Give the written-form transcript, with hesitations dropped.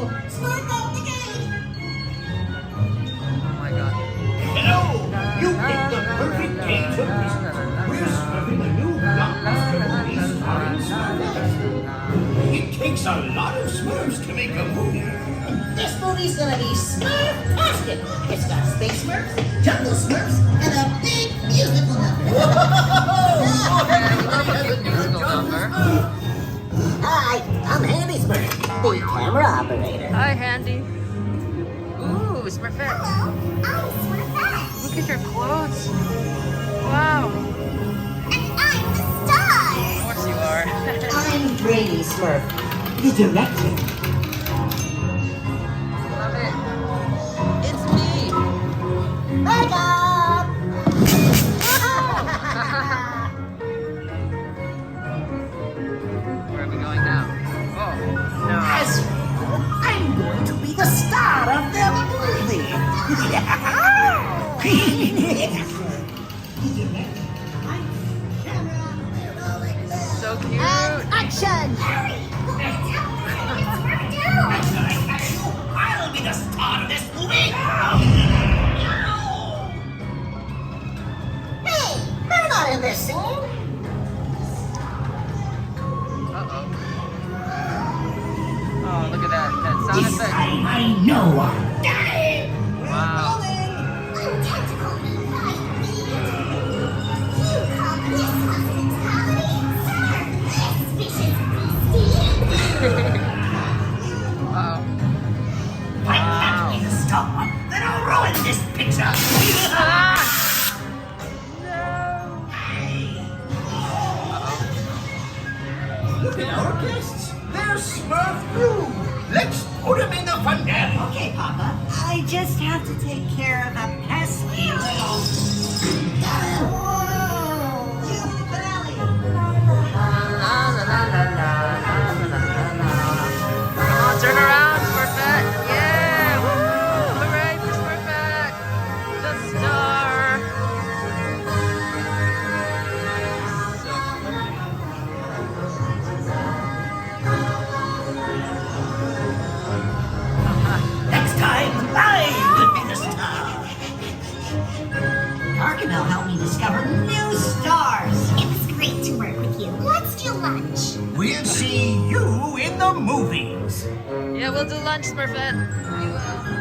Smurf out the gate! Oh my god. Hello! You picked the perfect day to visit. We're smurfing a new blockbuster movie starring Smurfs. It takes a lot of Smurfs to make a movie. This movie's gonna be Smurf-tastic. It's got space Smurfs, jungle Smurfs, and a big musical number. Yeah, we love a good musical number. Hi, I'm Handy Smurf, the camera operator. Hi, Handy. Ooh, Smurfette. Hello, I'm Smurfette. Look at your clothes. Wow. And I'm the star. Of course you are. I'm Grady Smurf, the director. Love it. It's me. Wake up! Where are we going now? Oh, no. As I'm going to be the star of the movie. So cute. Action! I'll be the star of this movie! Hey, they're not in this scene. Uh-oh. Oh, look at that. That sound This effect. time I know I'm dying! Wow. I'm tentacle meat like me. You call this hospitality, sir? This vicious beastie. Uh-oh. If I can't be the star, then I'll ruin this picture! Ah! Look at our guests! They're Smurf Blue! Let's put them in the finale! Okay, Papa. I just have to take care of a pesky little... Come on, turn around, Smurfette. Yeah! Woo! Hooray for Smurfette! The star! So Next time, I will be the star! Gargamel helped me discover new stars. It was great to work with you. Let's do lunch. We'll see you in the movies! yeah, we'll do lunch, Smurfette. We will.